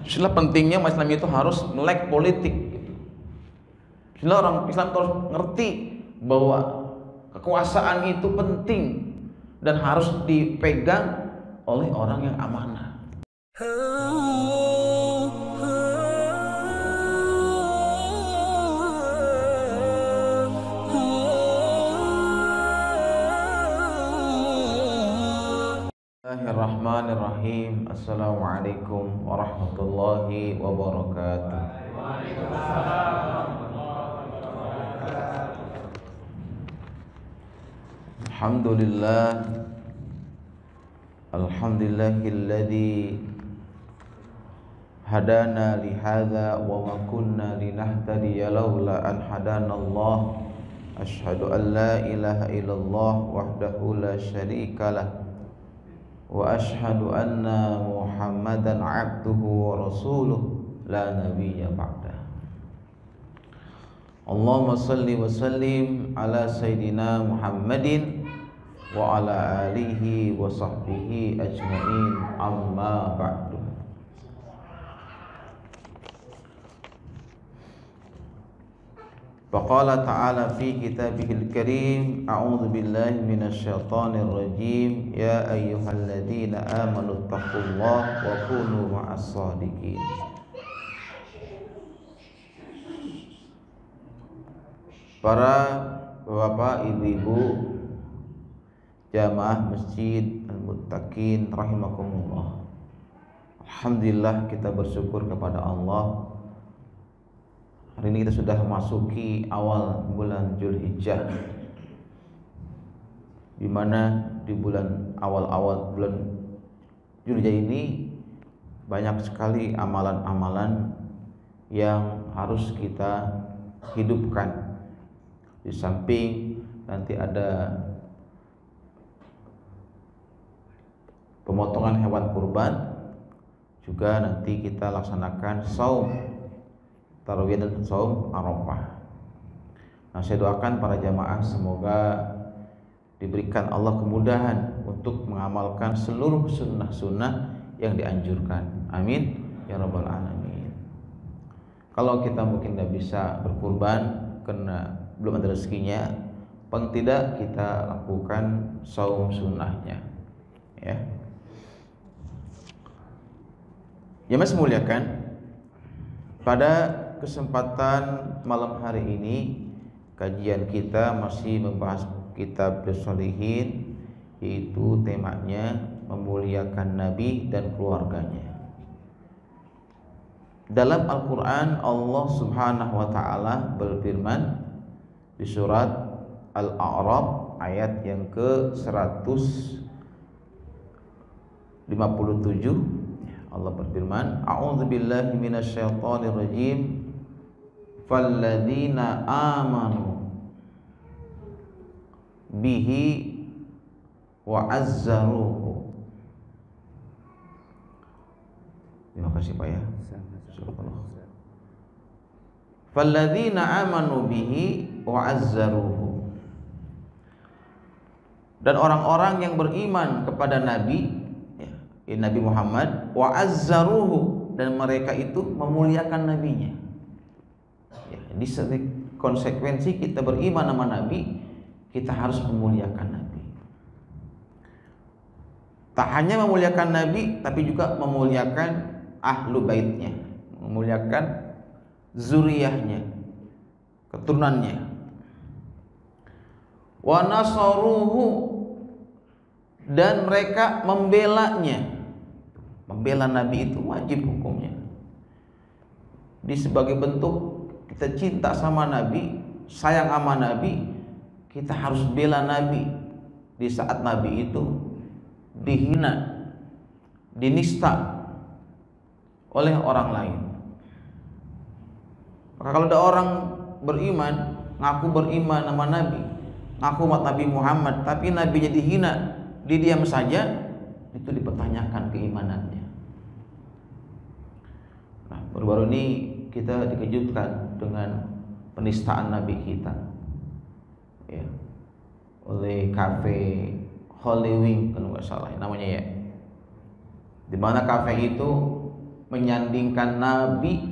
Istilah pentingnya umat Islam itu harus melek politik. Istilah orang Islam harus ngerti bahwa kekuasaan itu penting dan harus dipegang oleh orang yang amanah. Bismillahirrahmanirrahim. Assalamualaikum warahmatullahi wabarakatuh. Alhamdulillah, alhamdulillahilladzi hadana lihadza wa ma kunna linahtadiya laula an hadanallah. Asyhadu an la ilaha illallah wahdahu la syarikalah wa asyhadu anna Muhammadan abduhu wa rasuluh la nabiyya ba'dah. Allahumma salli wa sallim ala sayyidina Muhammadin wa ala alihi wa sahbihi ajma'in, amma ba'du. Faqala ta'ala fi kitabihil karim, a'udzu billahi minasyaitonir rajim, ya ayyuhalladzina amanu taqullaha wa kunu ma'as shadiqin. Para bapak, ibu-ibu, jamaah masjid Al-Muttaqin rahimakumullah. Alhamdulillah, kita bersyukur kepada Allah. Hari ini kita sudah memasuki awal bulan Dzulhijjah, di mana di bulan awal bulan Dzulhijjah ini banyak sekali amalan-amalan yang harus kita hidupkan. Di samping nanti ada pemotongan hewan kurban, juga nanti kita laksanakan saum tarawih dan saum Arafah. Nah, saya doakan para jamaah semoga diberikan Allah kemudahan untuk mengamalkan seluruh sunnah-sunnah yang dianjurkan. Amin ya rabbal alamin. Kalau kita mungkin tidak bisa berkurban karena belum ada rezekinya, paling tidak kita lakukan saum sunnahnya, ya. Yang masih muliakan, pada kesempatan malam hari ini kajian kita masih membahas kitab Sholihin, yaitu temanya memuliakan Nabi dan keluarganya. Dalam Al-Quran, Allah Subhanahu wa Ta'ala berfirman di surat Al-A'raf ayat yang ke-157, Allah berfirman, a'udzu billahi minasyaitonir rajim, falladzina amanu bihi wa azzaruhu. Terima kasih Pak ya. Falladzina amanu bihi wa azzaruhu. Dan orang-orang yang beriman kepada Nabi, ya, Nabi Muhammad, wa azzaruhu, dan mereka itu memuliakan nabinya. Ya, di konsekuensi kita beriman sama Nabi, kita harus memuliakan Nabi. Tak hanya memuliakan Nabi, tapi juga memuliakan ahlu baitnya, memuliakan zuriyahnya, keturunannya. Wa nasaruhu, dan mereka membelanya. Membela Nabi itu wajib hukumnya. Di sebagai bentuk kita cinta sama Nabi, sayang sama Nabi, kita harus bela Nabi di saat Nabi itu dihina, dinista oleh orang lain. Maka kalau ada orang beriman, ngaku beriman sama Nabi, ngaku umat Nabi Muhammad, tapi Nabinya dihina, didiam saja, itu dipertanyakan keimanannya. Nah, baru-baru ini kita dikejutkan dengan penistaan Nabi kita, ya, oleh kafe Holy Wing kalau nggak salah namanya, ya, di mana kafe itu menyandingkan Nabi,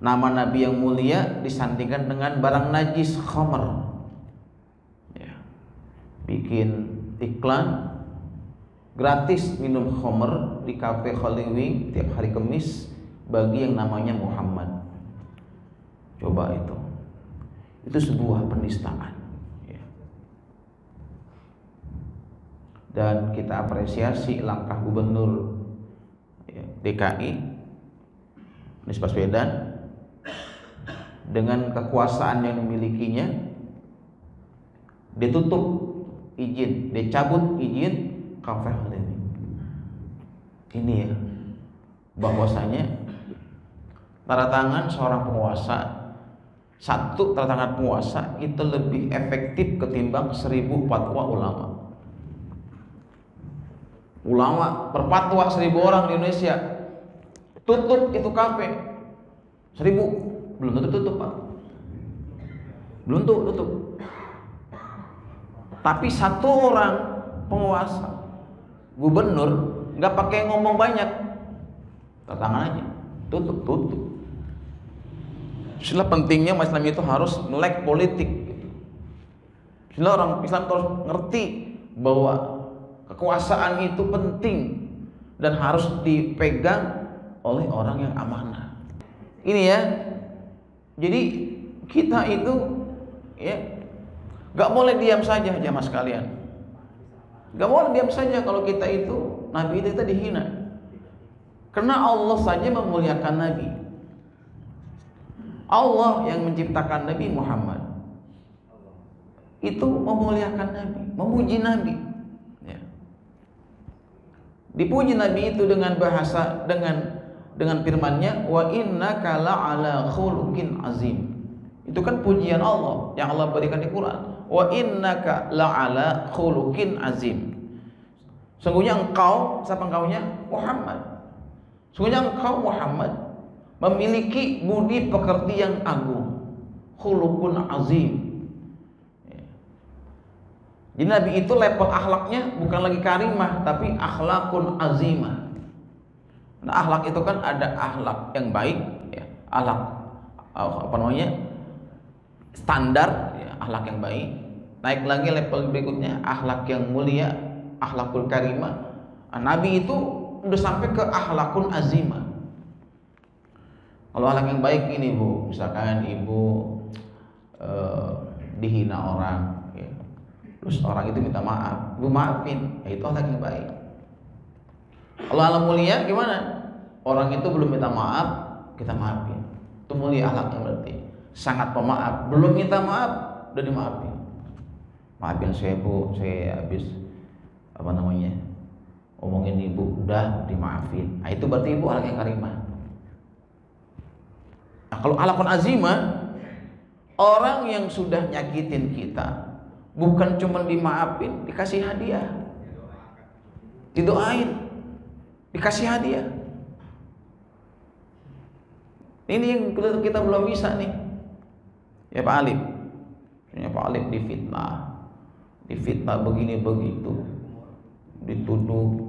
nama Nabi yang mulia disandingkan dengan barang najis, khamr. Ya. Bikin iklan gratis minum khamr di kafe Holy tiap hari Kamis bagi yang namanya Muhammad. Coba itu sebuah penistaan. Ya. Dan kita apresiasi langkah Gubernur DKI Anies Baswedan dengan kekuasaan yang dimilikinya, dia tutup izin, dia cabut izin kafe ini. Ini ya, bahwasanya tanda tangan seorang penguasa, satu tanda tangan penguasa itu lebih efektif ketimbang 1000 fatwa ulama. Ulama berfatwa 1000 orang di Indonesia, tutup itu kafe 1000, belum tentu tutup Pak, belum tutup. Tapi satu orang penguasa, gubernur, nggak pakai ngomong banyak, tangan aja, tutup. Istilah pentingnya Mas Islam itu harus melek politik. Istilah orang Islam harus ngerti bahwa kekuasaan itu penting dan harus dipegang oleh orang yang amanah. Ini ya, jadi kita itu ya gak boleh diam saja jamaah sekalian. Gak boleh diam saja kalau kita itu, Nabi itu kita dihina. Karena Allah saja memuliakan Nabi. Allah yang menciptakan Nabi Muhammad itu memuliakan Nabi, memuji Nabi. Ya. Dipuji Nabi itu dengan bahasa, dengan firman-Nya, wa innaka la'ala khuluqin azim. Itu kan pujian Allah yang Allah berikan di Quran. Wa innaka la'ala khuluqin azim. Sungguhnya engkau, siapa engkaunya? Muhammad. Sungguhnya engkau Muhammad memiliki budi pekerti yang agung, khuluqun azim. Jadi Nabi itu level akhlaknya bukan lagi karimah, tapi akhlakun azimah. Nah, akhlak itu kan ada akhlak yang baik, ya, akhlak standar, ya, akhlak yang baik. Naik lagi level berikutnya, akhlak yang mulia, akhlakul karimah. Nah, Nabi itu udah sampai ke akhlakun azimah. Kalau akhlak yang baik ini Bu, misalkan Ibu dihina orang, ya, terus orang itu minta maaf, Ibu maafin, ya, itu akhlak yang baik. Kalau akhlak mulia gimana? Orang itu belum minta maaf, kita maafin. Itu mulia akhlaknya berarti. Sangat pemaaf, belum minta maaf, udah dimaafin. Maafin saya Bu, saya habis omongin Ibu, udah dimaafin. Nah, itu berarti Ibu akhlak yang karimah. Nah, kalau akhlakun azimah, orang yang sudah nyakitin kita bukan cuma dimaafin, dikasih hadiah, didoain, dikasih hadiah. Ini yang kita belum bisa nih. Ya Pak Alif, difitnah begini begitu, dituduh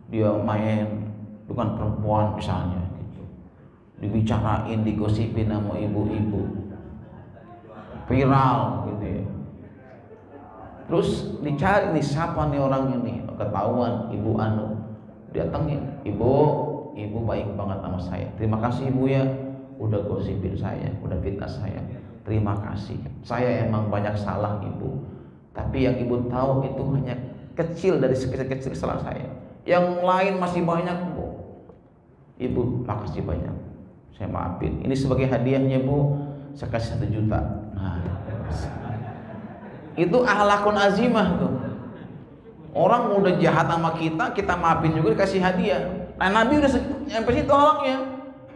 dia main dengan perempuan misalnya, gitu. Dibicarain, digosipin sama ibu-ibu, viral gitu ya. Terus dicari nih siapa nih orang ini, ketahuan Ibu Anu, datengin, ibu baik banget sama saya, terima kasih Ibu ya, udah gosipin saya, udah fitnah saya, terima kasih. Saya emang banyak salah Ibu, tapi yang Ibu tahu itu hanya kecil dari sekecil-kecil salah saya, yang lain masih banyak Bu. Ibu makasih banyak, saya maafin. Ini sebagai hadiahnya Bu, saya kasih 1 juta. Nah, itu akhlakun azimah tuh. Orang udah jahat sama kita maafin juga, dikasih hadiah. Nah, Nabi udah sampai situ akhlaknya.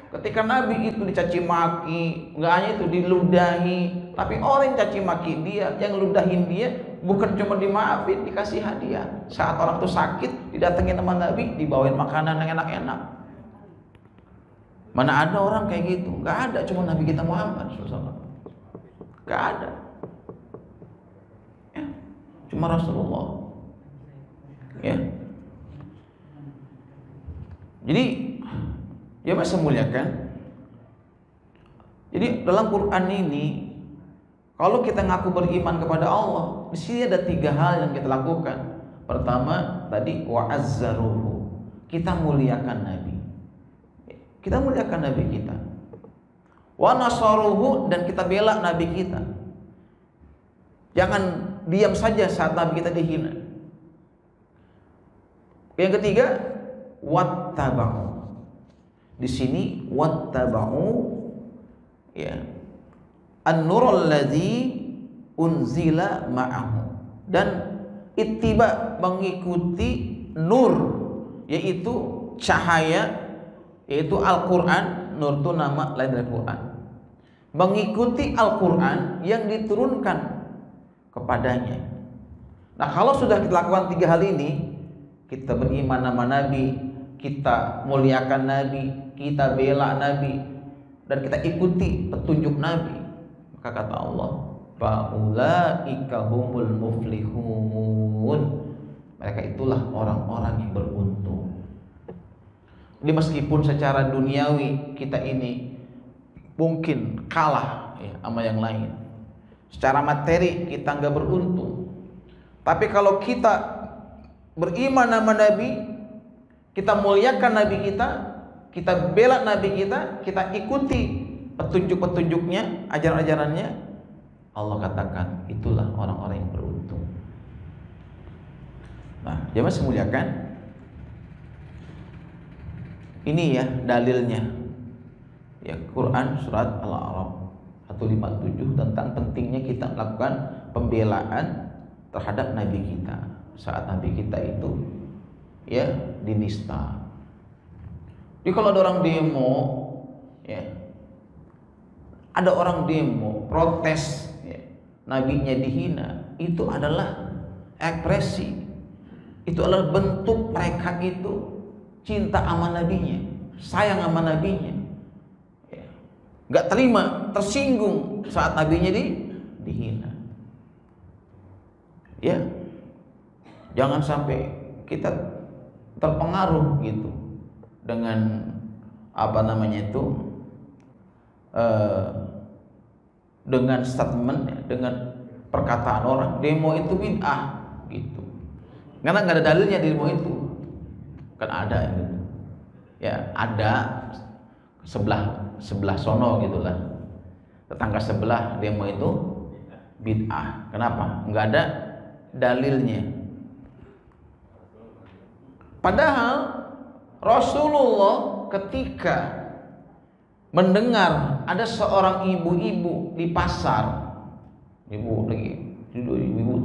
Ketika Nabi itu dicaci maki, nggak hanya itu diludahi, tapi orang yang caci maki dia, yang ludahin dia, bukan cuma dimaafin, dikasih hadiah. Saat orang itu sakit, didatengin sama Nabi, dibawain makanan yang enak-enak. Mana ada orang kayak gitu? Nggak ada, cuma Nabi kita Muhammad SAW. Nggak ada. Ya, cuma Rasulullah. Ya. Jadi Ya Mas muliakan. Jadi dalam Quran ini, kalau kita ngaku beriman kepada Allah, di sini ada 3 hal yang kita lakukan. Pertama tadi wa'azzaruhu, kita muliakan Nabi. Kita muliakan Nabi kita. Wa nasaruhu, dan kita bela Nabi kita. Jangan diam saja saat Nabi kita dihina. Yang ketiga, wattaba'u. Di sini wattaba'u, ya, an-nurul ladzi unzila ma'ahu, dan ittiba, mengikuti nur, yaitu cahaya, yaitu Al-Quran. Nur itu nama lain dari Quran. Mengikuti Al-Quran yang diturunkan kepadanya. Nah, kalau sudah kita lakukan 3 hal ini, kita beriman sama Nabi, kita muliakan Nabi, kita bela Nabi, dan kita ikuti petunjuk Nabi, maka kata Allah, faulaika humul muflihun, mereka itulah orang-orang yang beruntung. Jadi meskipun secara duniawi kita ini mungkin kalah ya, sama yang lain, secara materi kita nggak beruntung, tapi kalau kita beriman sama Nabi, kita muliakan Nabi kita bela Nabi kita ikuti petunjuk-petunjuknya, ajaran-ajarannya, Allah katakan itulah orang-orang yang beruntung. Nah, jemaah semuliakan, ini ya dalilnya, ya, Quran surat Al-A'raf 157 tentang pentingnya kita melakukan pembelaan terhadap Nabi kita saat Nabi kita itu ya dinista. Jadi kalau ada orang demo, ya, ada orang demo protes, ya, nabinya dihina, itu adalah ekspresi, itu adalah bentuk mereka itu cinta sama nabinya, sayang sama nabinya, ya, nggak terima, tersinggung saat nabinya dihina. Ya, jangan sampai kita terpengaruh gitu dengan apa namanya itu, dengan statement, dengan perkataan orang, demo itu bid'ah gitu, karena nggak ada dalilnya demo itu. Kan ada gitu, ya, ada sebelah sono gitulah, tetangga sebelah demo itu bid'ah. Kenapa? Nggak ada dalilnya. Padahal Rasulullah ketika mendengar ada seorang ibu-ibu di pasar, ibu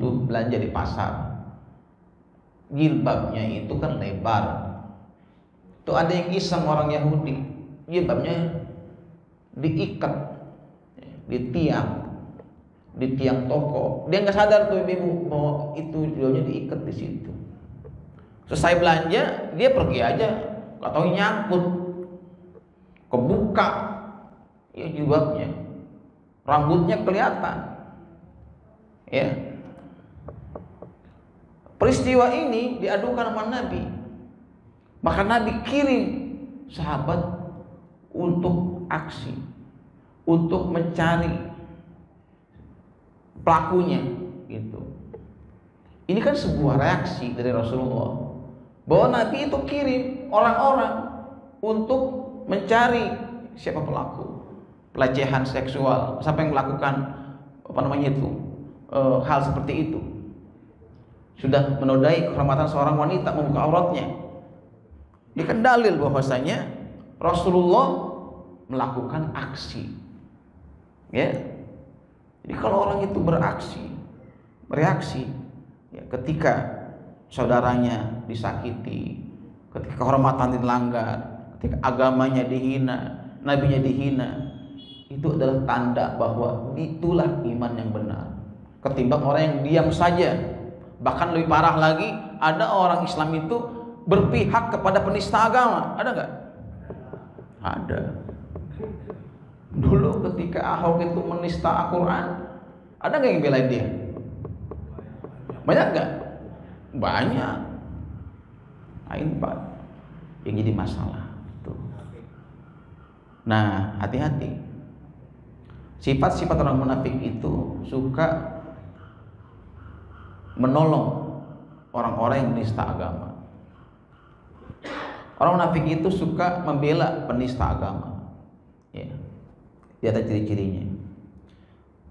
tuh belanja di pasar, jilbabnya itu kan lebar. Tuh ada yang iseng orang Yahudi, jilbabnya diikat di tiang toko. Dia nggak sadar tuh ibu bahwa itu jilbabnya diikat di situ. Selesai belanja, dia pergi aja, nggak tahu nyangkut, kebuka ya jilbabnya, rambutnya kelihatan. Ya, peristiwa ini diadukan sama Nabi, maka Nabi kirim sahabat untuk aksi, untuk mencari pelakunya gitu. Ini kan sebuah reaksi dari Rasulullah, bahwa Nabi itu kirim orang-orang untuk mencari siapa pelaku pelecehan seksual sampai melakukan apa namanya itu, hal seperti itu, sudah menodai kehormatan seorang wanita, membuka auratnya. Ini kan dalil bahwasanya Rasulullah melakukan aksi, ya. Jadi kalau orang itu bereaksi, ya, ketika saudaranya disakiti, ketika kehormatan dilanggar, ketika agamanya dihina, nabinya dihina, itu adalah tanda bahwa itulah iman yang benar. Ketimbang orang yang diam saja. Bahkan lebih parah lagi, ada orang Islam itu berpihak kepada penista agama. Ada nggak? Ada. Dulu ketika Ahok itu menista Al-Quran, ada nggak yang belain dia? Banyak nggak? Banyak. Nah, ini Pak yang jadi masalah tuh. Nah, hati-hati. Sifat-sifat orang munafik itu suka menolong orang-orang yang menista agama. Orang munafik itu suka membela penista agama. Ya. Di atas ciri-cirinya.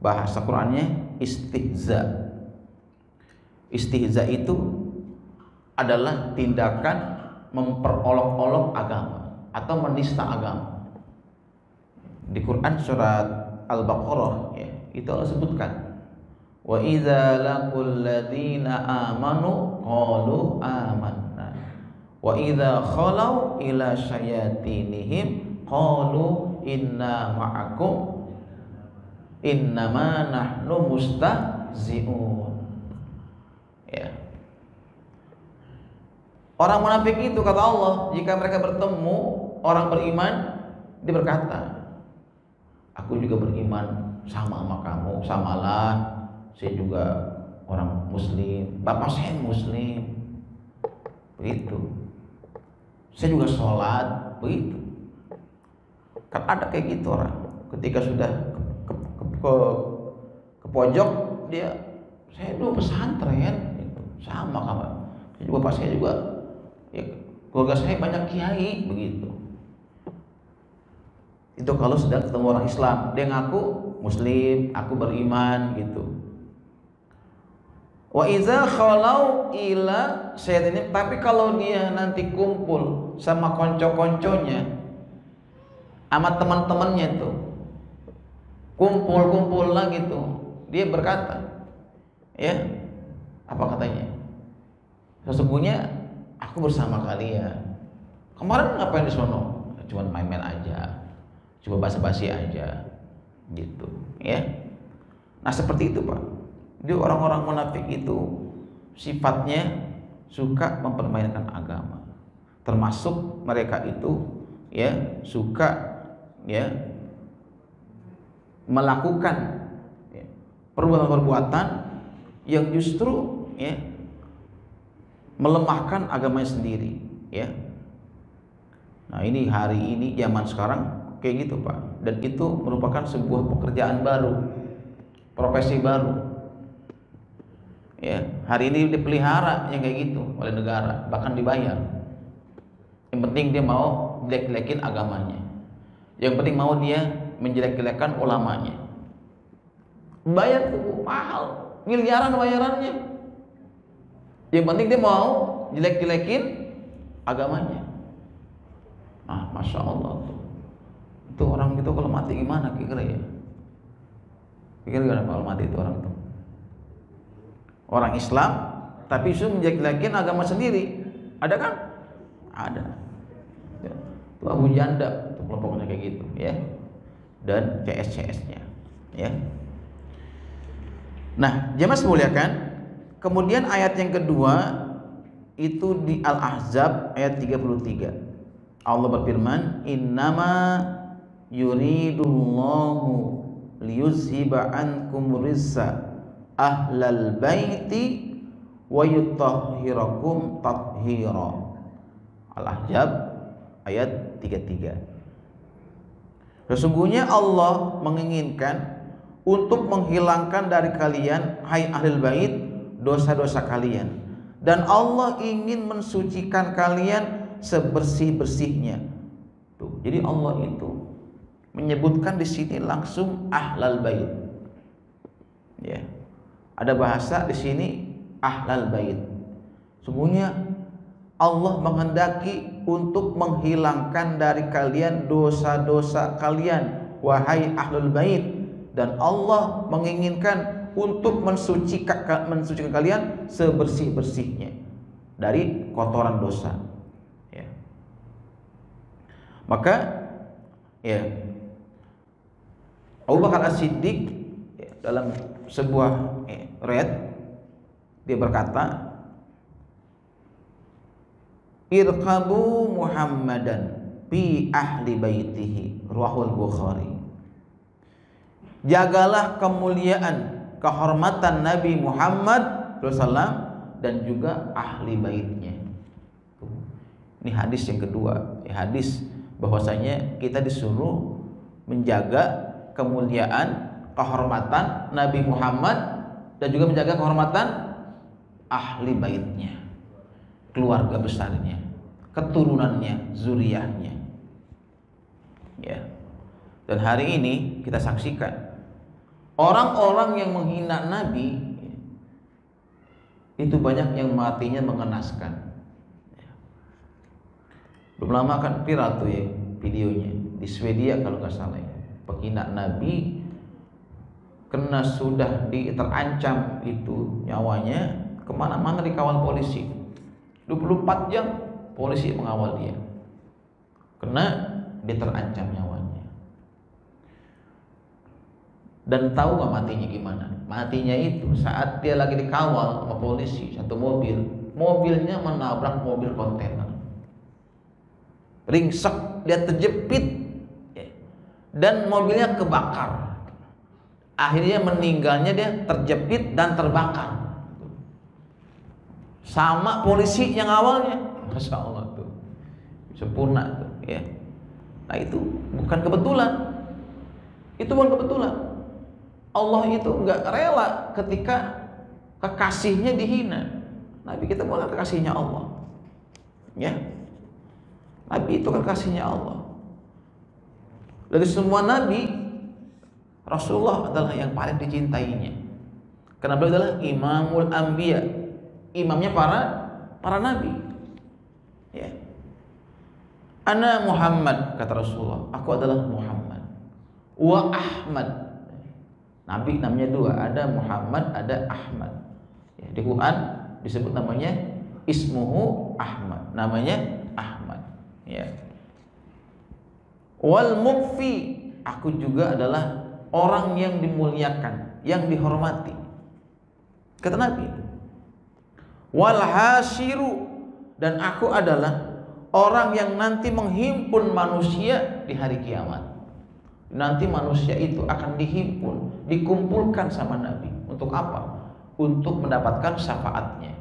Bahasa Qur'annya istihza. Istihza itu adalah tindakan memperolok-olok agama atau menista agama. Di Quran surat Al-Baqarah ya, itu Allah sebutkan, wa idza laqul ladzina amanu qalu amanna wa idza khalau ila syayatinihim qalu inna ma'akum innama nahnu mustahzi'un. Ya. Orang munafik itu kata Allah, jika mereka bertemu orang beriman, dia berkata, aku juga beriman sama kamu, samalah, saya juga orang muslim, bapak saya muslim, begitu. Saya juga sholat, begitu. Kan ada kayak gitu orang, ketika sudah ke pojok dia, saya dulu pesantren, gitu. Sama kamu, saya juga pas saya juga, ya, keluarga saya banyak kiai, begitu. Itu kalau sedang ketemu orang Islam, dia ngaku muslim, aku beriman, gitu. Wa iza khalau ila syaitin, tapi kalau dia nanti kumpul sama konco-konconya, sama teman-temannya tuh, kumpul lagi tuh, dia berkata, ya, apa katanya? Sesungguhnya aku bersama kalian. Kemarin ngapain di sono? Cuman main-main aja, coba basa-basi aja, gitu, ya. Nah seperti itu Pak. Jadi orang-orang munafik itu sifatnya suka mempermainkan agama. Termasuk mereka itu, ya, suka, ya, melakukan, ya, perbuatan-perbuatan yang justru, ya, melemahkan agamanya sendiri, ya. Nah ini hari ini zaman sekarang kayak gitu Pak, dan itu merupakan sebuah pekerjaan baru, profesi baru. Ya, hari ini dipelihara yang kayak gitu oleh negara, bahkan dibayar. Yang penting dia mau jelek-jelekin agamanya. Yang penting mau dia menjelek-jelekan ulamanya. Bayar tuh mahal, miliaran bayarannya. Yang penting dia mau jelek-jelekin agamanya. Nah, masya Allah tuh. Itu orang itu kalau mati gimana kira-kira ya? Kira-kira kalau mati itu orang itu? Orang Islam tapi justru menjelek-jelekin agama sendiri. Ada kan? Ada. Ya. Itu Abu Janda, itu kelompoknya kayak gitu, ya. Dan CS-CS-nya, ya. Nah, jemaah semuliakan, kemudian ayat yang kedua itu di Al-Ahzab ayat 33. Allah berfirman, "Innama yuridullahu liyuzhiba ankum rizza ahlal baiti wa yutahhirakum tathhira." Al-Ahzab ayat 33. Sesungguhnya Allah menginginkan untuk menghilangkan dari kalian, hai ahlul bait, dosa-dosa kalian, dan Allah ingin mensucikan kalian sebersih-bersihnya. Tuh, jadi Allah itu menyebutkan di sini langsung ahlal bait. Ya. Ada bahasa di sini ahlal bait. Sungguhnya Allah menghendaki untuk menghilangkan dari kalian dosa-dosa kalian, wahai ahlul bait, dan Allah menginginkan untuk mensucikan kalian sebersih-bersihnya dari kotoran dosa. Ya. Maka, ya, Abu Bakar As-Siddiq, ya, dalam sebuah riwayat dia berkata, irqabu Muhammadan fi ahli baitihi, rawahul Bukhari. Jagalah kemuliaan, kehormatan Nabi Muhammad SAW dan juga ahli baitnya. Ini hadis yang kedua, hadis bahwasanya kita disuruh menjaga kemuliaan, kehormatan Nabi Muhammad dan juga menjaga kehormatan ahli baitnya, keluarga besarnya, keturunannya, zuriyahnya. Ya. Dan hari ini kita saksikan orang-orang yang menghina Nabi itu banyak yang matinya mengenaskan. Belum lama kan viral tuh ya videonya di Swedia kalau nggak salah ya. Penghina Nabi kena sudah terancam itu nyawanya, kemana-mana dikawal polisi 24 jam polisi mengawal dia karena dia terancam nyawanya. Dan tahu gak matinya gimana? Matinya itu saat dia lagi dikawal sama polisi, satu mobilnya menabrak mobil kontainer, ringsek, dia terjepit dan mobilnya kebakar. Akhirnya meninggalnya dia terjepit dan terbakar sama polisi yang awalnya. Masya Allah tuh, sempurna tuh ya. Nah itu bukan kebetulan, itu bukan kebetulan. Allah itu nggak rela ketika kekasihnya dihina. Nabi kita bukan kekasihnya Allah, ya. Nabi itu kekasihnya Allah. Dari semua nabi, Rasulullah adalah yang paling dicintainya. Karena beliau adalah imamul anbiya, imamnya para nabi. Ya. Ana Muhammad, kata Rasulullah, aku adalah Muhammad. Wa Ahmad. Nabi namanya dua, ada Muhammad, ada Ahmad. Ya, di Quran disebut namanya ismuhu Ahmad, namanya Ahmad. Ya. Wal mukfi, aku juga adalah orang yang dimuliakan, yang dihormati, kata Nabi. Wal hasiru, dan aku adalah orang yang nanti menghimpun manusia di hari kiamat. Nanti manusia itu akan dihimpun, dikumpulkan sama Nabi. Untuk apa? Untuk mendapatkan syafaatnya.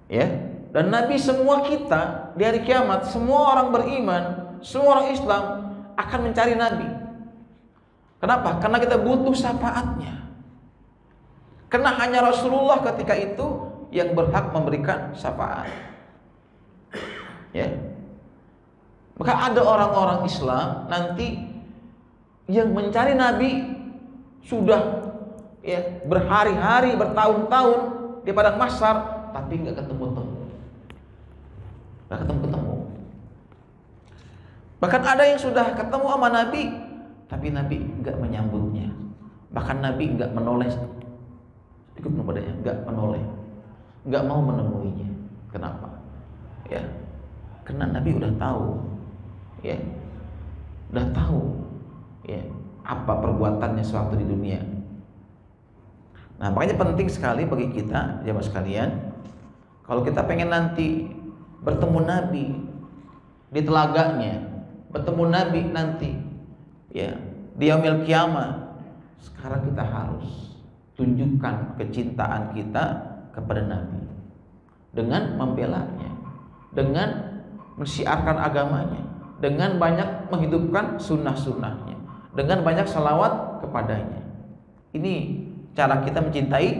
Ya. Dan Nabi semua kita di hari kiamat, semua orang beriman, semua orang Islam akan mencari Nabi. Kenapa? Karena kita butuh syafaatnya. Karena hanya Rasulullah ketika itu yang berhak memberikan syafaat. Ya. Maka ada orang-orang Islam nanti yang mencari Nabi sudah ya berhari-hari, bertahun-tahun di padang mahsyar, tapi nggak ketemu-temu, nggak ketemu-ketemu. Bahkan ada yang sudah ketemu sama Nabi, tapi Nabi nggak menyambutnya. Bahkan Nabi nggak menoleh ikut kepadanya, nggak menoleh, nggak mau menemuinya. Kenapa? Ya, karena Nabi udah tahu. Ya, udah tahu ya apa perbuatannya suatu di dunia. Nah, makanya penting sekali bagi kita jemaah sekalian, kalau kita pengen nanti bertemu Nabi di telaganya, bertemu Nabi nanti ya di yaumil kiamah, sekarang kita harus tunjukkan kecintaan kita kepada Nabi dengan membelanya, dengan mensiarkan agamanya, dengan banyak menghidupkan sunnah-sunnahnya, dengan banyak salawat kepadanya. Ini cara kita mencintai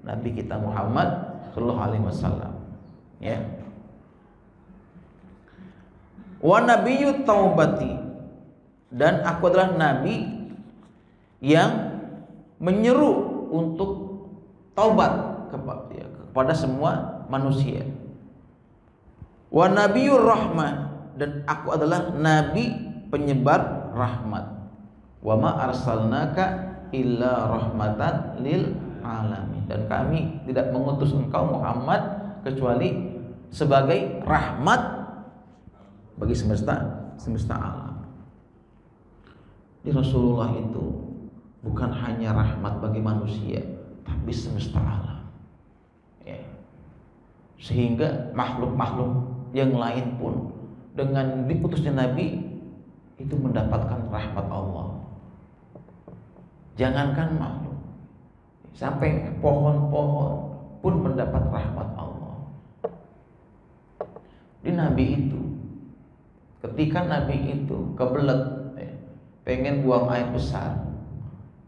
Nabi kita Muhammad Sallallahu Alaihi Wasallam. Ya. Wa nabiyyu taubati, dan aku adalah Nabi yang menyeru untuk taubat kepada semua manusia. Wa nabiyyur rahmah, dan aku adalah nabi penyebar rahmat. Wa ma arsalnaka illa rahmatan lil alamin, dan kami tidak mengutus engkau Muhammad kecuali sebagai rahmat bagi semesta alam. Di Rasulullah itu bukan hanya rahmat bagi manusia, tapi semesta alam. Ya. Sehingga makhluk-makhluk yang lain pun dengan diputusnya Nabi itu mendapatkan rahmat Allah. Jangankan makhluk, sampai pohon-pohon pun mendapat rahmat Allah. Di Nabi itu ketika Nabi itu kebelet pengen buang air besar,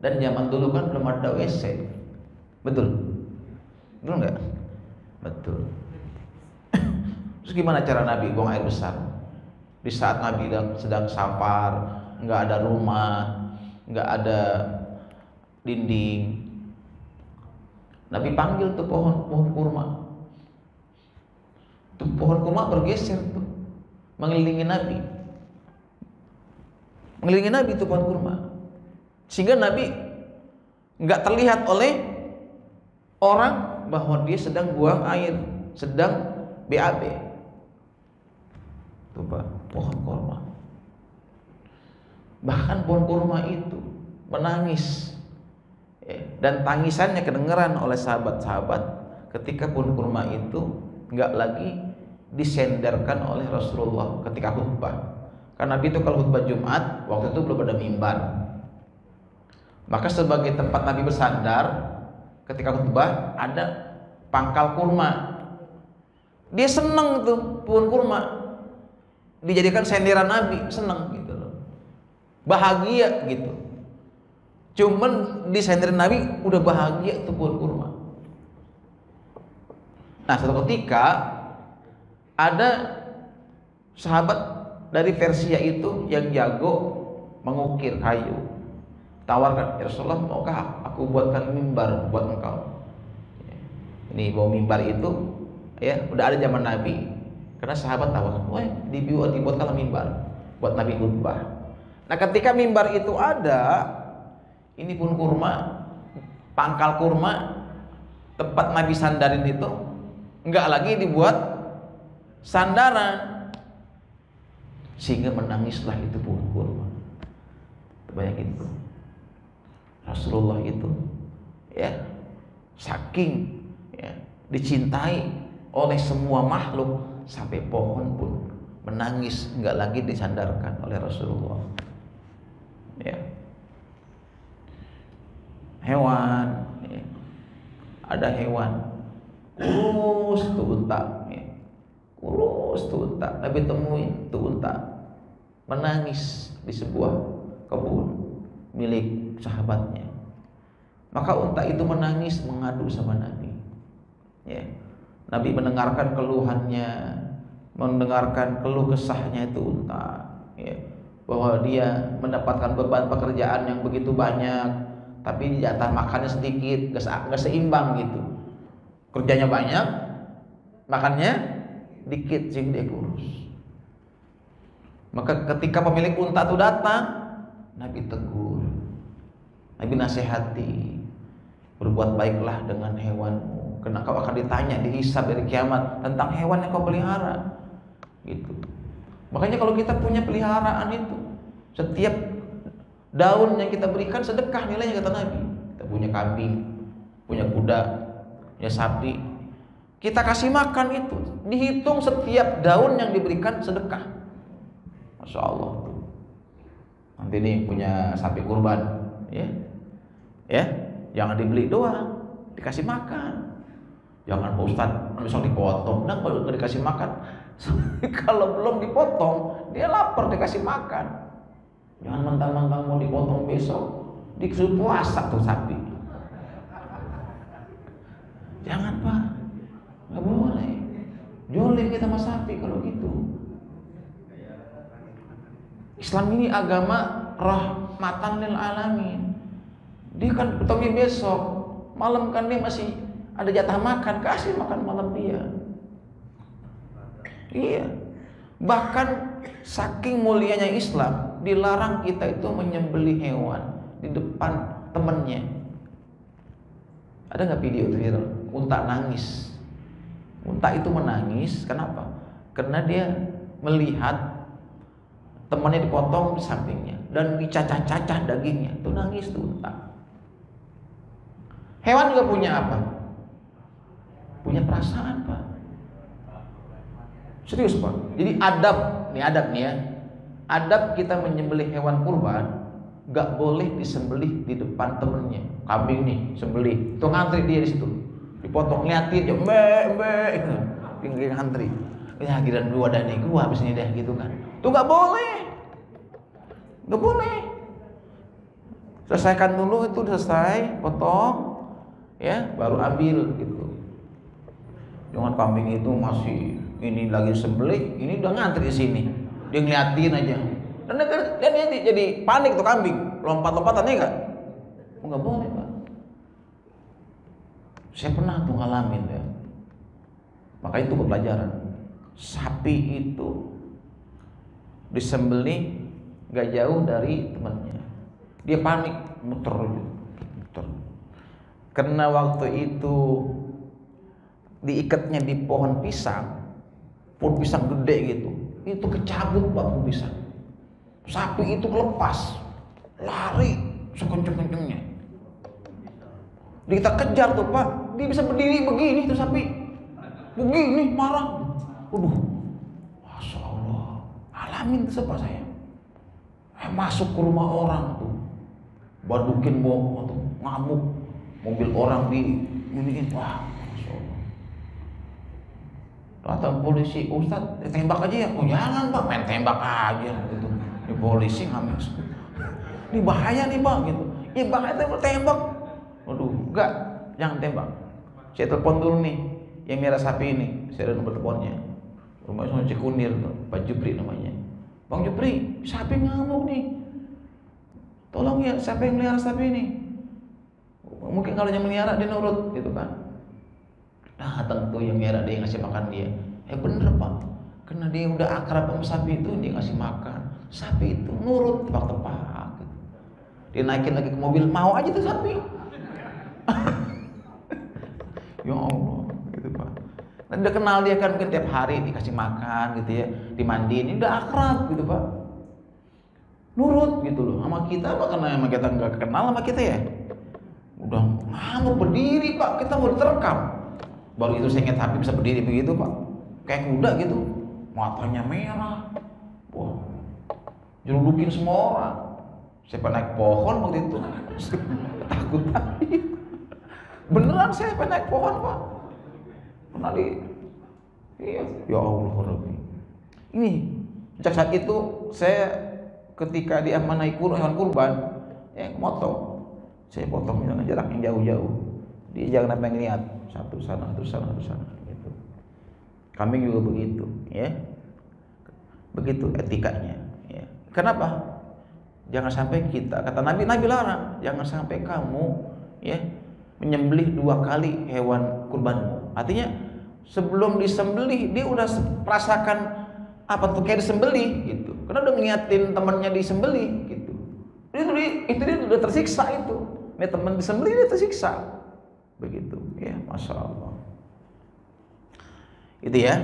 dan zaman dulu kan belum ada WC, betul nggak? Betul. Terus gimana cara Nabi buang air besar? Di saat Nabi sedang safar, nggak ada rumah, nggak ada dinding, Nabi panggil tuh pohon kurma. Tuh pohon kurma bergeser tuh mengelilingi Nabi. Mengelilingi Nabi tuh pohon kurma. Sehingga Nabi nggak terlihat oleh orang bahwa dia sedang buang air, sedang BAB. Tuh Pak, pohon kurma. Bahkan pohon kurma itu menangis, dan tangisannya kedengaran oleh sahabat-sahabat ketika pohon kurma itu nggak lagi disenderkan oleh Rasulullah ketika khutbah. Karena Nabi itu kalau khutbah Jumat waktu itu belum ada mimbar, maka sebagai tempat Nabi bersandar ketika khutbah ada pangkal kurma. Dia seneng tuh pohon kurma dijadikan senderan Nabi, seneng gitu loh, bahagia gitu. Cuman di senderan Nabi udah bahagia tuh pohon kurma. Nah, suatu ketika ada sahabat dari Persia itu yang jago mengukir kayu, tawarkan, ya Rasulullah, maukah aku buatkan mimbar buat engkau? Ini bawa mimbar itu ya udah ada zaman Nabi, karena sahabat tawarkan, wah dibuatkan mimbar buat Nabi khutbah. Nah, ketika mimbar itu ada, ini pun kurma, pangkal kurma, tempat Nabi sandarin itu enggak lagi dibuat sandaran, sehingga menangislah itu pohon kurma. Bayangin tuh, Rasulullah itu ya saking ya dicintai oleh semua makhluk, sampai pohon pun menangis, enggak lagi disandarkan oleh Rasulullah. Ya. Hewan, ya. Ada hewan kurus tuh unta, ya. Kurus tuh unta, Nabi temuin tuh unta menangis di sebuah kebun milik sahabatnya. Maka unta itu menangis mengadu sama Nabi, ya. Nabi mendengarkan keluhannya, mendengarkan keluh kesahnya itu unta, ya, bahwa dia mendapatkan beban pekerjaan yang begitu banyak, tapi jatah makannya sedikit, nggak seimbang gitu. Kerjanya banyak, makannya dikit, sehingga dia kurus. Maka ketika pemilik unta itu datang, Nabi tegur, Nabi nasihati, berbuat baiklah dengan hewanmu, karena kau akan ditanya, dihisab dari kiamat tentang hewan yang kau pelihara. Gitu. Makanya kalau kita punya peliharaan itu, setiap daun yang kita berikan sedekah nilainya, kata Nabi. Kita punya kambing, punya kuda, punya sapi, kita kasih makan itu, dihitung setiap daun yang diberikan sedekah. Masya Allah tuh. Nanti nih punya sapi kurban, ya, jangan dibeli doang, dikasih makan. Jangan Pak Ustadz, misal dipotong, nah kalau nggak dikasih makan, kalau belum dipotong dia lapar, dikasih makan. Jangan mentang-mentang mau dipotong besok disuruh puasa tuh sapi. Jangan Pak, nggak boleh. Jolim kita sama sapi kalau gitu. Islam ini agama rahmatan lil alamin. Dia kan potongnya besok, malam kan dia masih ada jatah makan, kasih makan malam dia. Iya. Bahkan saking mulianya Islam, dilarang kita itu menyembelih hewan di depan temennya. Ada nggak video itu viral? Unta nangis. Unta itu menangis, kenapa? Karena dia melihat temannya dipotong di sampingnya dan dicacah-cacah dagingnya. Itu nangis tuh unta. Hewan juga punya apa? Punya perasaan, Pak. Serius, Pak. Jadi adab nih ya. Adab kita menyembelih hewan kurban, gak boleh disembelih di depan temennya. Kambing nih, sembelih, itu ngantri dia di situ, dipotong, liatin dia, mbak, pinggir ngantri. Ya giliran gua dan nih, gua habis ini deh gitu kan. Itu nggak boleh, nggak boleh. Selesaikan dulu, itu selesai, potong, ya, baru ambil gitu. Jangan kambing itu masih ini lagi sembelih, ini udah ngantri di sini, dia ngeliatin aja, dan dia jadi panik tuh kambing, lompat-lompatannya nggak boleh Pak. Saya pernah tuh ngalamin ya, makanya itu pelajaran. Sapi itu disembelih nggak jauh dari temannya, dia panik, muter. Karena waktu itu diikatnya di pohon pisang gede gitu, itu kecabut Pak pohon pisang. Sapi itu lepas, lari sekenceng-kencengnya. Kita kejar tuh Pak, dia bisa berdiri begini tuh sapi, begini marah. Waduh, Masya Allah, alamin tuh Pak saya. Masuk ke rumah orang tuh, badukin bawa tuh, ngamuk, mobil orang di iniin, wah Masya Allah. Datang polisi, Ustadz tembak aja ya. Oh jangan Pak, main tembak aja gitu. Ini polisi ngambil, ini bahaya nih Pak gitu. Ya bahaya tembak. Waduh, enggak, jangan tembak. Saya telepon dulu nih yang merah sapi ini, saya ada nomor teleponnya. Rumahnya Cikunir tuh, Pak Jupri namanya. Bang Jupri, sapi ngamuk nih. Tolong ya, siapa yang melihara sapi ini? Mungkin kalau yang melihara dia nurut gitu kan. Datang tuh yang melihara, dia ngasih makan dia. Bener Pak, karena dia udah akrab sama sapi itu, dia ngasih makan. Sapi itu nurut tepak-tepak gitu. Dia naikin lagi ke mobil, mau aja tuh sapi. Ya Allah gitu Pak. Dan udah kenal dia kan, mungkin tiap hari dikasih makan gitu ya, dimandiin, ini udah akrab gitu Pak. Nurut gitu loh sama kita Pak, karena emang kita nggak kenal sama kita ya. Udah ngamuk berdiri Pak, kita udah terekam. Baru itu saya ingat sapi bisa berdiri begitu Pak, kayak kuda gitu, matanya merah, wah, jerudukin semua orang. Saya pernah naik pohon waktu itu, takut tadi. Beneran saya pernah naik pohon Pak, pernah iya, ya Allah Rabbi. Ini sejak saat itu saya ketika diamanai hewan kurban, motong, saya potong jarak yang jauh-jauh. Dia jangan sampai ngeliat satu sana gitu. Kambing juga begitu, ya. Begitu etikanya, ya. Kenapa? Jangan sampai kita, kata Nabi larang, jangan sampai kamu ya menyembelih 2 kali hewan kurbanmu. Artinya sebelum disembelih dia udah merasakan apa tuh kayak disembelih gitu. Karena udah ngingatin temannya disembelih gitu. Itu dia udah tersiksa itu. Nih teman disembelih dia tersiksa. Begitu ya, Masya Allah. Itu ya.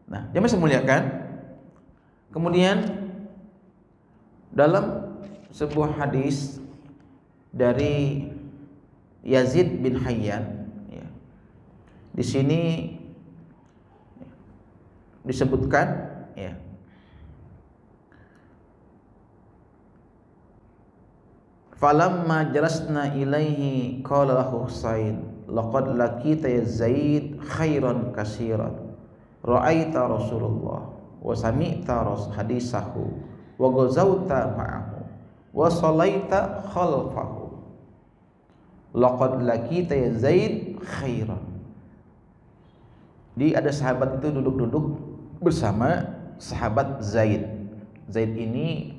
Nah, jemaah saya muliakan. Kemudian dalam sebuah hadis dari Yazid bin Hayyan, ya, di sini disebutkan, ya, falamma jalasna ilaihi qala lahu Husain laqad laqita ya Zaid khairan katsiran ra'aita Rasulullah wa sami'ta hadisahu wa ghazawta ma'ahu wa shalaita khalfahu laqad laqita ya Zaid khairan. Jadi ada sahabat itu duduk-duduk bersama sahabat Zaid. Zaid ini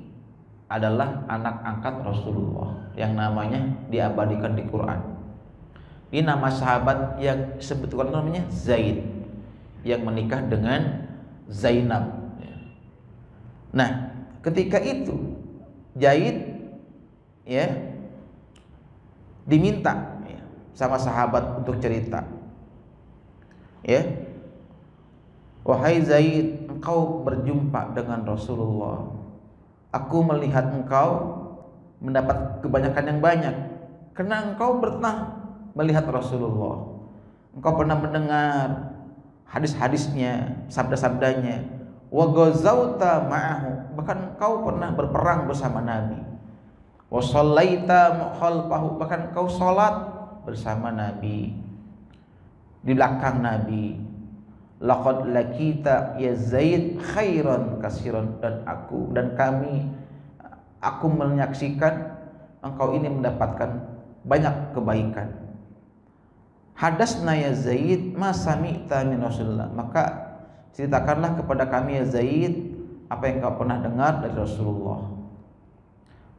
adalah anak angkat Rasulullah yang namanya diabadikan di Quran. Ini nama sahabat yang sebetulnya namanya Zaid, yang menikah dengan Zainab. Nah, ketika itu Zaid ya diminta ya, sama sahabat untuk cerita. Ya, wahai Zaid, engkau berjumpa dengan Rasulullah. Aku melihat engkau mendapat kebanyakan yang banyak karena engkau pernah melihat Rasulullah. Engkau pernah mendengar hadis-hadisnya, sabda-sabdanya. Wa ghazawta ma'ahu, bahkan engkau pernah berperang bersama Nabi. Wa shallaita khalfahu, bahkan engkau salat bersama Nabi, di belakang Nabi. laqad lakita ya Zaid khairan kasiran, dan aku menyaksikan engkau ini mendapatkan banyak kebaikan. Hadasna ya Zaid ma sami'ta min Rasulullah, maka ceritakanlah kepada kami ya Zaid apa yang kau pernah dengar dari Rasulullah.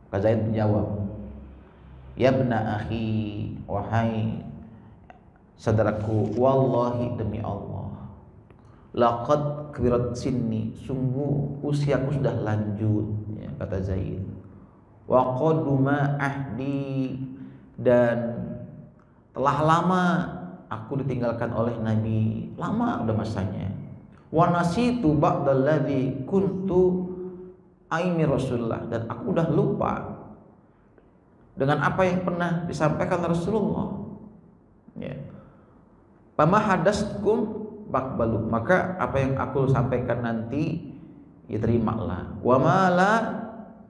Maka Zaid menjawab, ya bna akhi, wahai saudaraku, wallahi demi Allah, laqad kabirat sinni, sungguh usiaku sudah lanjut, ya, kata Zaid. Wa qaduma ahdi, dan telah lama aku ditinggalkan oleh Nabi, lama udah masanya. Wa nasitu ba'dalladzi kuntu aimi Rasulullah, dan aku udah lupa dengan apa yang pernah disampaikan Rasulullah. Ya. Pama hadaskum bakbalu, maka apa yang aku sampaikan nanti ya terimalah. Wa mala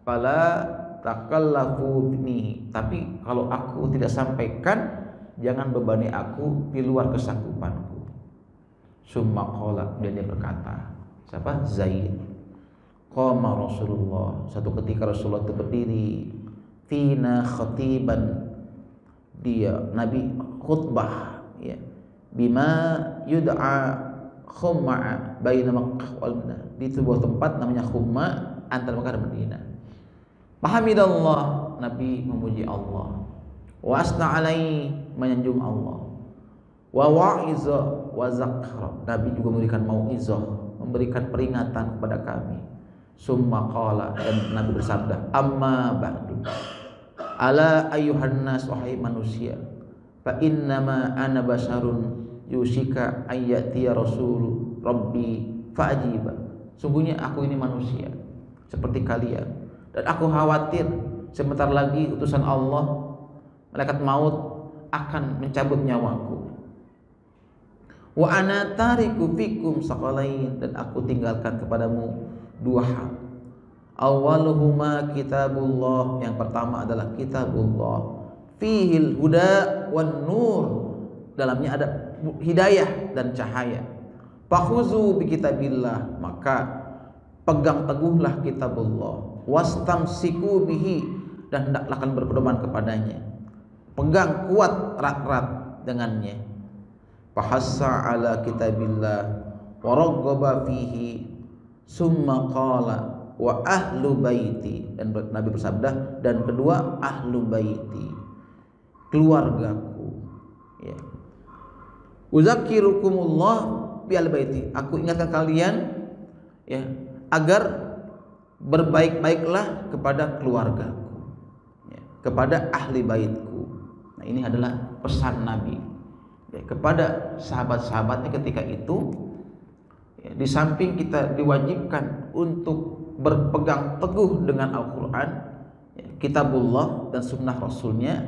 fala takallafu bini, tapi kalau aku tidak sampaikan jangan bebani aku di luar kesanggupanku. Summa qala, dan dia berkata, siapa? Zaid. Qama Rasulullah, satu ketika Rasulullah itu berdiri, fina khatiban, dia Nabi khutbah, ya, bima yud'a khumma baina Makkah wal Madinah, di sebuah tempat namanya Khumma antara Makkah dan Madinah. Fahamidallah, Nabi memuji Allah, wa asna alaihi, menyanjung Allah, wa wa'iza wa zakara, Nabi juga memberikan mau'izah, memberikan peringatan kepada kami. Summa qala, dan Nabi bersabda, amma ba'du, ala ayyuhan nas, wahai manusia, fa innama ana basharun yusika ayyatiya rasul rabbi fa'ajiba, sungguhnya aku ini manusia seperti kalian, dan aku khawatir sebentar lagi utusan Allah, malaikat maut, akan mencabut nyawaku. Wa ana tariku fikum saqalain, dan aku tinggalkan kepadamu dua hal. Awaluhuma kitabullah, yang pertama adalah kitabullah, fihil huda wan nur, dalamnya ada hidayah dan cahaya. Fakhuzu bi kitabillah, maka pegang teguhlah kitabullah, wastamsiku bihi, dan hendaklah kalian berpedoman kepadanya, pegang kuat erat-erat dengannya. Fahassa ala kitabillah wa raghaba fihi, summa qala wa ahlu baiti, dan Nabi bersabda, dan kedua ahlu baiti, keluargaku, ya. Uzakirukumullah bi al baiti, aku ingatkan kalian, ya, agar berbaik-baiklah kepada keluargaku, ya, kepada ahli baitku. Nah, ini adalah pesan Nabi, ya, kepada sahabat-sahabatnya ketika itu. Ya, di samping kita diwajibkan untuk berpegang teguh dengan Al-Quran, ya, kitabullah dan sunnah Rasulnya,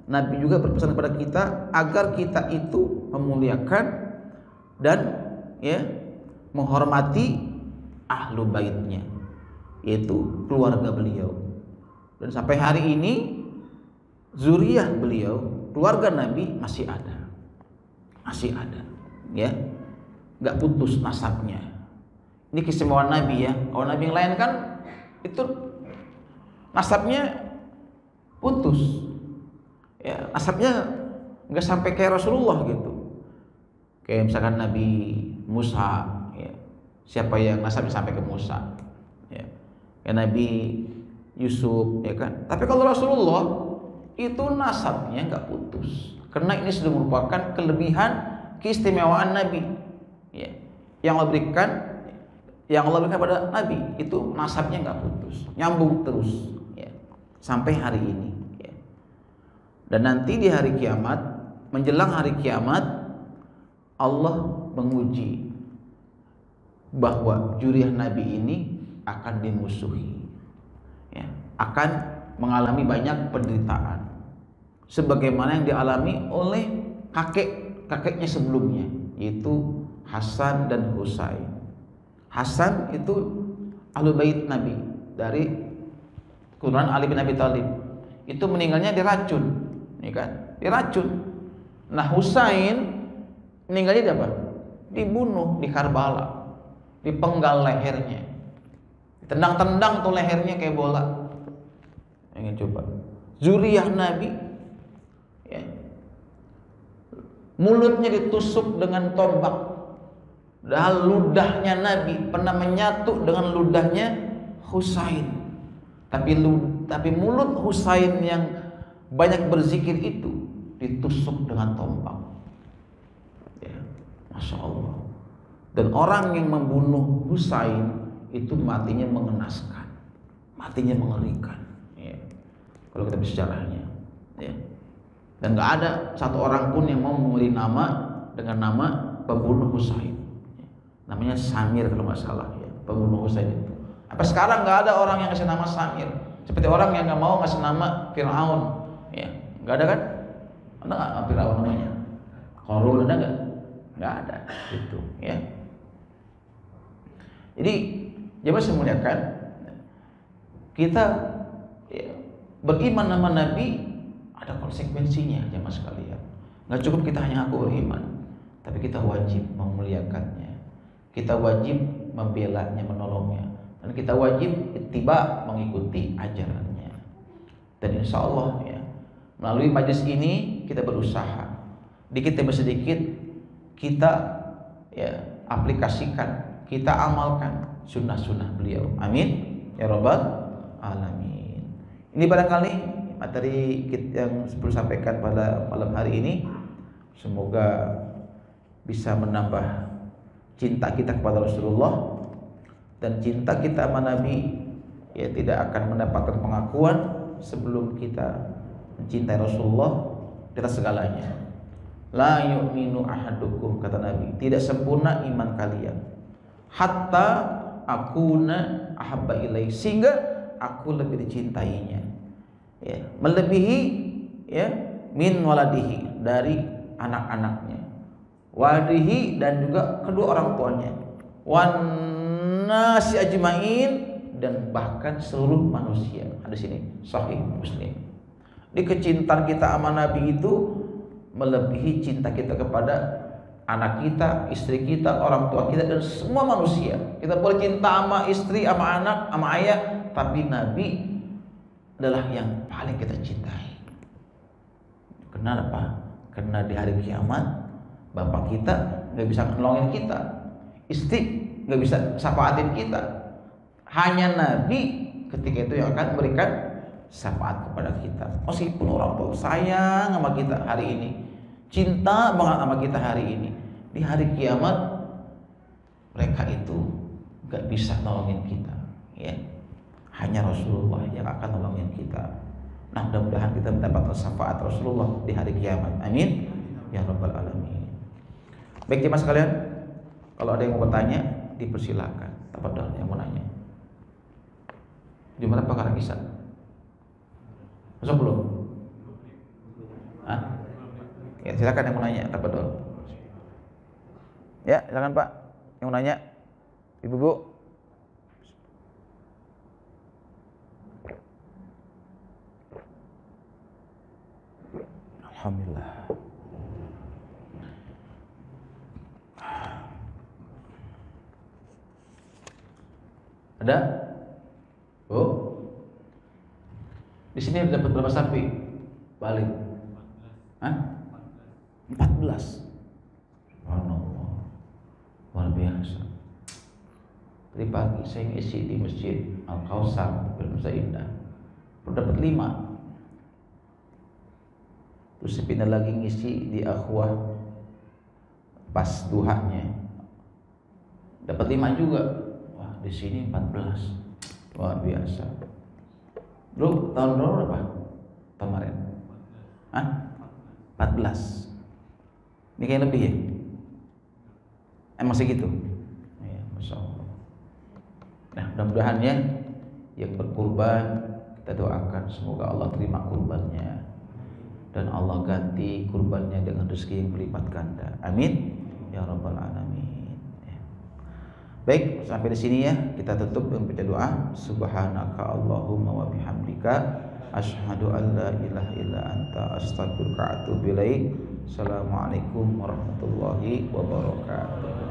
Nabi juga berpesan kepada kita agar kita itu memuliakan dan, ya, menghormati ahlu baitnya, yaitu keluarga beliau. Dan sampai hari ini zuriyah beliau, keluarga Nabi masih ada, ya, nggak putus nasabnya. Ini keistimewaan Nabi, ya. Kalau Nabi yang lain kan itu nasabnya putus, ya, nasabnya nggak sampai kayak Rasulullah gitu. Kayak misalkan Nabi Musa, ya, siapa yang nasabnya sampai ke Musa, ya, kayak Nabi Yusuf, ya kan. Tapi kalau Rasulullah itu nasabnya nggak putus, karena ini sudah merupakan kelebihan keistimewaan Nabi, ya, yang Allah berikan pada Nabi, itu nasabnya nggak putus, nyambung terus, ya, sampai hari ini, ya. Dan nanti di hari kiamat, menjelang hari kiamat, Allah menguji bahwa juriyah Nabi ini akan dimusuhi, ya, akan mengalami banyak penderitaan, sebagaimana yang dialami oleh kakeknya sebelumnya, yaitu Hasan dan Husain. Hasan itu ahlu bait Nabi dari keturunan Ali bin Abi Thalib. Itu meninggalnya diracun, ya kan? Diracun. Nah, Husain meninggalnya di apa? dibunuh di Karbala, dipenggal lehernya, tendang-tendang tuh lehernya kayak bola. Ingin coba zuriyah Nabi, ya, mulutnya ditusuk dengan tombak, dan ludahnya Nabi pernah menyatu dengan ludahnya Husain. Tapi mulut Husain yang banyak berzikir itu ditusuk dengan tombak. Ya, Masya Allah. Dan orang yang membunuh Husain itu matinya mengenaskan, matinya mengerikan. Ya. Kalau kita bicaranya, ya. Dan nggak ada satu orang pun yang mau memberi nama dengan nama pembunuh Husain. Ya. Namanya Samir kalau nggak salah, ya, pembunuh Husain itu. Apa sekarang nggak ada orang yang kasih nama Samir? Seperti orang yang nggak mau ngasih nama Fir'aun, ya, nggak ada kan? Ada nggak Fir'aun namanya? Qarun ada nggak? Nggak ada, gitu, ya. Jadi, jemaah saya muliakan, kita, ya, beriman nama Nabi ada konsekuensinya, jemaah sekalian. Nggak cukup kita hanya aku beriman, tapi kita wajib memuliakannya, kita wajib membelanya, menolongnya. Dan kita wajib ittiba, mengikuti ajarannya. Dan insya Allah, ya, melalui majlis ini kita berusaha dikit demi sedikit kita, ya, aplikasikan, kita amalkan sunnah-sunnah beliau. Amin ya rabbal alamin. Ini barangkali materi yang perlu sampaikan pada malam hari ini. Semoga bisa menambah cinta kita kepada Rasulullah. Dan cinta kita sama Nabi, ya, tidak akan mendapatkan pengakuan sebelum kita mencintai Rasulullah di atas segalanya. La yu'minu ahadukum, kata Nabi, tidak sempurna iman kalian hatta akuna ahabba ilaih, sehingga aku lebih dicintainya, ya, melebihi, ya, min waladihi, dari anak-anaknya, walihi, dan juga kedua orang tuanya, wan nasi ajmain, dan bahkan seluruh manusia. Hadis ini sahih Muslim. Di kecintaan kita sama Nabi itu melebihi cinta kita kepada anak kita, istri kita, orang tua kita, dan semua manusia. Kita boleh cinta sama istri, sama anak, sama ayah, tapi Nabi adalah yang paling kita cintai. Kenapa? Karena di hari kiamat bapak kita nggak bisa nolongin kita, istri nggak bisa syafaatin kita. Hanya Nabi ketika itu yang akan memberikan syafaat kepada kita. Meskipun orang tua sayang sama kita hari ini, cinta banget sama kita hari ini, di hari kiamat mereka itu nggak bisa nolongin kita, ya. Hanya Rasulullah yang akan nolongin kita. Nah, mudah-mudahan kita mendapatkan syafaat Rasulullah di hari kiamat. Amin ya rabbal alamin. Baik jemaah sekalian, kalau ada yang mau bertanya dipersilakan. Tafadhol yang mau nanya. Gimana Pak Karang Isa? Masuk belum? Hah? Ya, silakan yang mau nanya. Tafadhol. Ya, silakan Pak yang mau nanya. Ibu-ibu. Alhamdulillah. Ada? Oh, di sini dapat berapa sapi? Balik? Hah? 14. Subhanallah, luar biasa. Tadi pagi saya ngisi di masjid Al Kausar Nusa Indah, baru dapat 5. Terus saya pindah lagi ngisi di Akhwah pas duhanya, dapat 5 juga. Di sini 14, luar biasa. Lu tahun lalu berapa? Kemarin? Hah? 14. Ini kayak lebih ya? Emang segitu? Ya, Masya Allah. Nah, mudah-mudahan ya, yang berkurban kita doakan semoga Allah terima kurbannya dan Allah ganti kurbannya dengan rezeki yang berlipat ganda. Amin ya rabbal alamin. Baik, sampai di sini ya kita tutup dengan baca doa. Subhanaka Allahumma wa bihamdika asyhadu an la ilaha illa anta astaghfiruka wa atubu ilaik. Assalamualaikum warahmatullahi wabarakatuh.